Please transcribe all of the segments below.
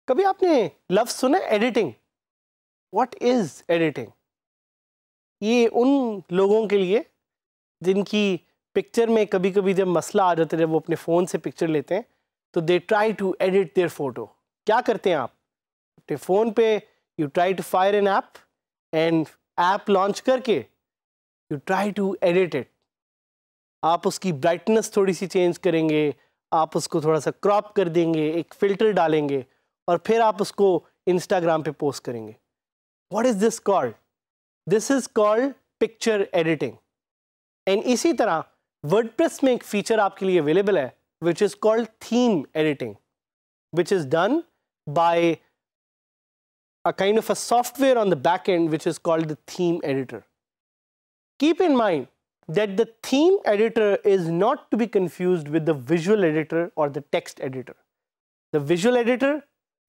कभी आपने लफ्ज़ सुना एडिटिंग? What is editing? ये उन लोगों के लिए जिनकी पिक्चर में कभी कभी जब मसला आ जाता है, जब वो अपने फ़ोन से पिक्चर लेते हैं तो they try to edit their photo. क्या करते हैं आप? अपने फ़ोन पे you try to fire an app and app launch करके you try to edit it. आप उसकी ब्राइटनेस थोड़ी सी चेंज करेंगे, आप उसको थोड़ा सा क्रॉप कर देंगे, एक फ़िल्टर डालेंगे और फिर आप उसको इंस्टाग्राम पे पोस्ट करेंगे। What is this called? This is called picture editing. And इसी तरह वर्डप्रेस में एक फीचर आपके लिए अवेलेबल है which is called theme editing, which is done by a kind of a software on the back end which is called the theme editor. Keep in mind that the theme editor is not to be confused with the visual editor or the text editor. The visual editor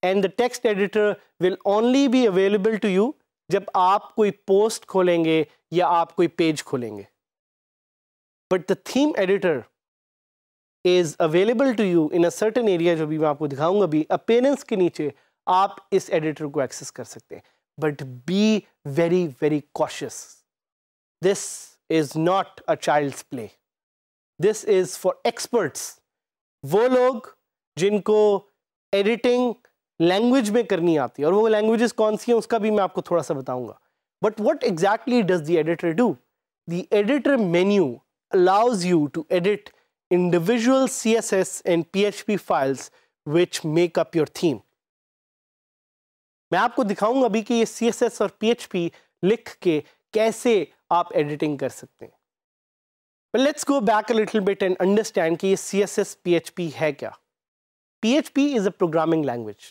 and the text editor will only be available to you जब आप कोई post खोलेंगे या आप कोई page खोलेंगे. But the theme editor is available to you in a certain area जो भी मैं आपको दिखाऊंगा भी. Appearance के नीचे आप इस एडिटर को एक्सेस कर सकते हैं. But be very very cautious. This is not a child's play. This is for experts. वो लोग जिनको एडिटिंग लैंग्वेज में करनी आती है, और वो लैंग्वेजेस कौन सी हैं उसका भी मैं आपको थोड़ा सा बताऊंगा. But what exactly does the editor do? The editor menu allows you to edit individual CSS and PHP files which make up your theme. मैं आपको दिखाऊंगा अभी कि ये CSS और PHP लिख के कैसे आप एडिटिंग कर सकते हैं. But let's go back a little bit and understand कि ये CSS PHP है क्या. PHP is a programming language.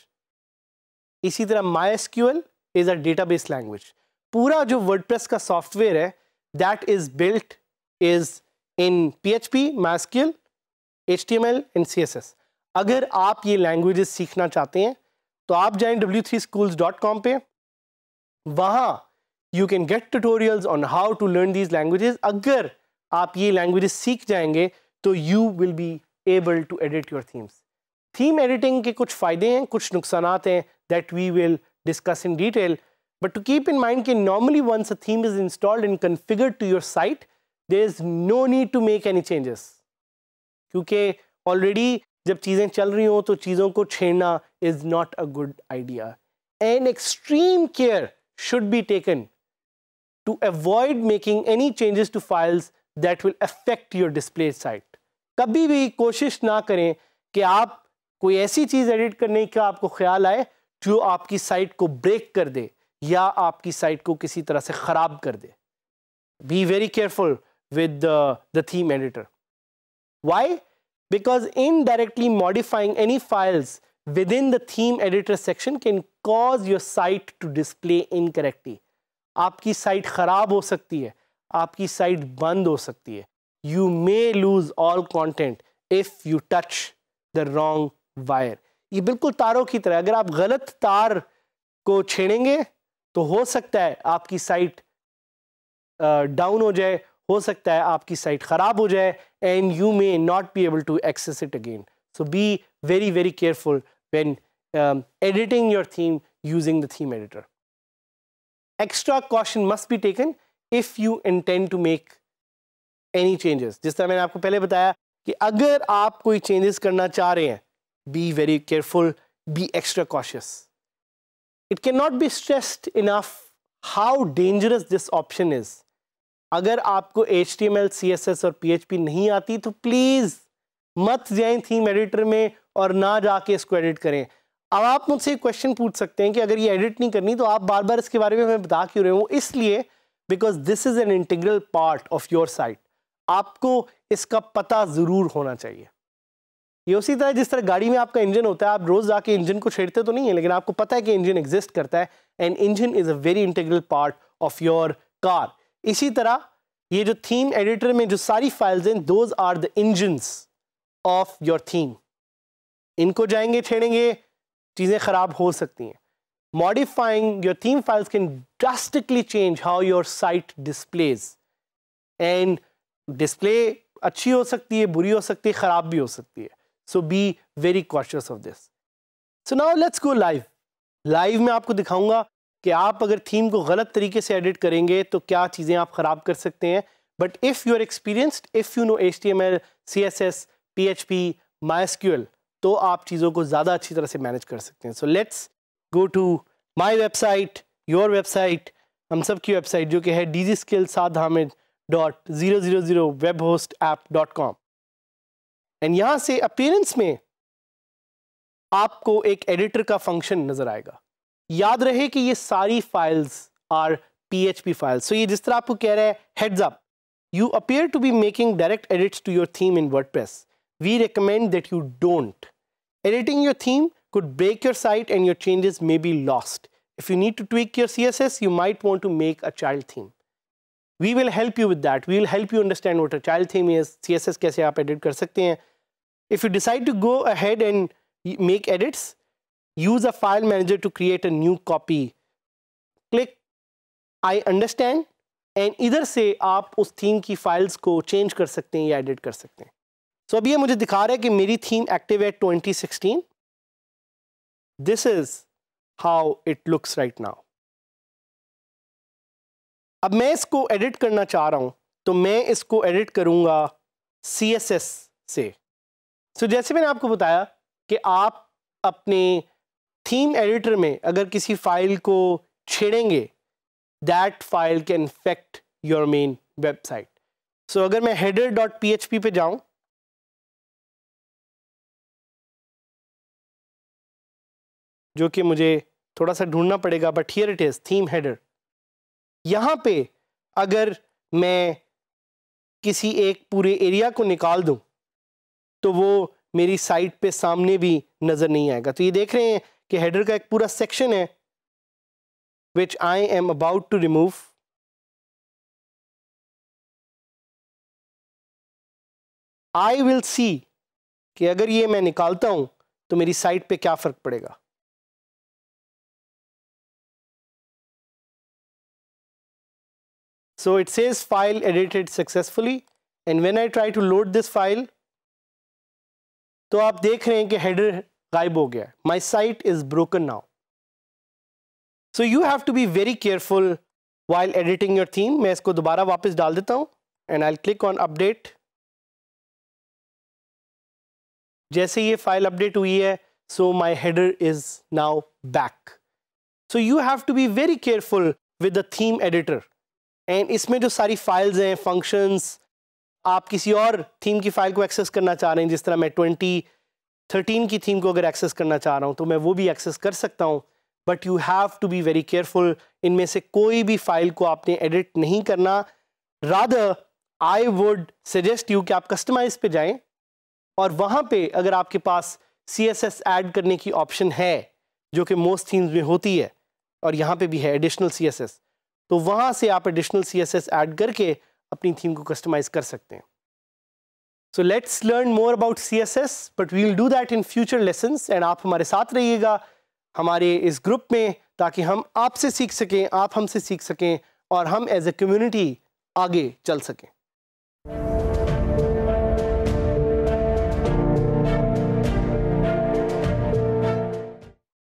इसी तरह MySQL is a database language. पूरा जो WordPress का सॉफ्टवेयर है that is built is in PHP, MySQL, HTML and CSS. अगर आप ये लैंग्वेजेस सीखना चाहते हैं तो आप जाएं w3schools.com पे. वहाँ you can get tutorials on how to learn these languages. अगर आप ये लैंग्वेजेस सीख जाएंगे तो you will be able to edit your themes. Theme editing के कुछ फ़ायदे हैं, कुछ नुकसानात हैं that we will discuss in detail. But to keep in mind कि normally once a theme is installed and configured to your site, there is no need to make any changes. क्योंकि already जब चीज़ें चल रही हों तो चीज़ों को छेड़ना is not a good idea. And extreme care should be taken to avoid making any changes to files that will affect your display site. कभी भी कोशिश ना करें कि आप कोई ऐसी चीज़ एडिट करने का आपको ख्याल आए जो आपकी साइट को ब्रेक कर दे या आपकी साइट को किसी तरह से ख़राब कर दे. Be very careful with the theme editor. Why? Because indirectly modifying any files within the theme editor section can cause your site to display incorrectly. आपकी साइट ख़राब हो सकती है, आपकी साइट बंद हो सकती है. You may lose all content if you touch the wrong wire. ये बिल्कुल तारों की तरह, अगर आप गलत तार को छेड़ेंगे तो हो सकता है आपकी साइट डाउन हो जाए, हो सकता है आपकी साइट ख़राब हो जाए, and you may not be able to access it again. So be very very careful when editing your theme using the theme editor. Extra caution must be taken if you intend to make any changes. जिस तरह मैंने आपको पहले बताया कि अगर आप कोई changes करना चाह रहे हैं, be very careful, be extra cautious. It cannot be stressed enough how dangerous this option is. अगर आपको HTML, CSS और PHP नहीं आती तो प्लीज़ मत जाएं थीम एडिटर में और ना जाके इसको एडिट करें. अब आप मुझसे एक क्वेश्चन पूछ सकते हैं कि अगर ये एडिट नहीं करनी तो आप बार बार इसके बारे में मैं बता क्यों रहे हूँ? इसलिए because this is an integral part of your site. आपको इसका पता ज़रूर होना चाहिए. ये उसी तरह जिस तरह गाड़ी में आपका इंजन होता है, आप रोज़ जाके इंजन को छेड़ते तो नहीं है, लेकिन आपको पता है कि इंजन एग्जिस्ट करता है. And engine is a very integral part of your car. इसी तरह ये जो थीम एडिटर में जो सारी फाइल्स हैं, those are the engines of your theme. इनको जाएंगे, छेड़ेंगे, चीज़ें ख़राब हो सकती हैं। Modifying your theme files can drastically change how your site displays, and display अच्छी हो सकती है, बुरी हो सकती है, ख़राब भी हो सकती है। So be very cautious of this. So now let's go live. Live में आपको दिखाऊंगा कि आप अगर थीम को गलत तरीके से एडिट करेंगे तो क्या चीज़ें आप ख़राब कर सकते हैं। But if you are experienced, if you know HTML, CSS, PHP, MySQL, तो आप चीज़ों को ज़्यादा अच्छी तरह से मैनेज कर सकते हैं। So let's go to my website, your website, हम सब की वेबसाइट जो कि है dgskillsadhamid.000webhostapp.com। एंड यहाँ से अपीयरेंस में आपको एक एडिटर का फंक्शन नज़र आएगा। याद रहे कि ये सारी फाइल्स आर PHP फाइल्स। सो ये जिस तरह आपको कह रहा है, heads up, you appear to be making direct edits to your theme in WordPress. We recommend that you don't. Editing your theme could break your site and your changes may be lost. If you need to tweak your CSS, you might want to make a child theme. We will help you with that. We will help you understand what a child theme is, CSS कैसे आप edit कर सकते हैं. If you decide to go ahead and make edits, use a file manager to create a new copy. Click I understand. And इधर से आप उस theme की फाइल्स को चेंज कर सकते हैं या एडिट कर सकते हैं। सो अब ये मुझे दिखा रहा है कि मेरी थीम एक्टिव है 2016। This is how it looks right now. अब मैं इसको एडिट करना चाह रहा हूं, तो मैं इसको एडिट करूंगा CSS से। सो जैसे मैंने आपको बताया कि आप अपने थीम एडिटर में अगर किसी फाइल को छेड़ेंगे, that file can affect your main website. So अगर मैं header.php पे जाऊं, जो कि मुझे थोड़ा सा ढूंढना पड़ेगा, but here it is, theme header। यहाँ पे अगर मैं किसी एक पूरे एरिया को निकाल दूं तो वो मेरी साइट पे सामने भी नजर नहीं आएगा। तो ये देख रहे हैं कि हेडर का एक पूरा सेक्शन है which I am about to remove. I will see कि अगर ये मैं निकालता हूं तो मेरी साइट पे क्या फर्क पड़ेगा। So it says file edited successfully, and when I try to load this file, तो आप देख रहे हैं कि हेडर गायब हो गया। My site is broken now. So you have to be very careful while editing your theme. मैं इसको दोबारा वापस डाल देता हूँ and I'll click on update. जैसे ये फाइल अपडेट हुई है, so my header is now back. So you have to be very careful with the theme editor. And इसमें जो सारी फाइल्स हैं, functions, आप किसी और थीम की फाइल को एक्सेस करना चाह रहे हैं, जिस तरह मैं 2013 की थीम को अगर एक्सेस करना चाह रहा हूँ तो मैं वो भी एक्सेस कर सकता हूँ। But you have to be very careful, इनमें से कोई भी फाइल को आपने एडिट नहीं करना। Rather I would suggest you कि आप कस्टमाइज पे जाएं और वहाँ पे अगर आपके पास CSS ऐड करने की ऑप्शन है, जो कि मोस्ट थीम्स में होती है और यहाँ पे भी है एडिशनल CSS, तो वहाँ से आप एडिशनल CSS ऐड करके अपनी थीम को कस्टमाइज कर सकते हैं। So let's learn more about CSS, but we will do that in future lessons. And आप हमारे साथ रहिएगा हमारे इस ग्रुप में, ताकि हम आपसे सीख सकें, आप हमसे सीख सकें और हम एज ए कम्युनिटी आगे चल सकें।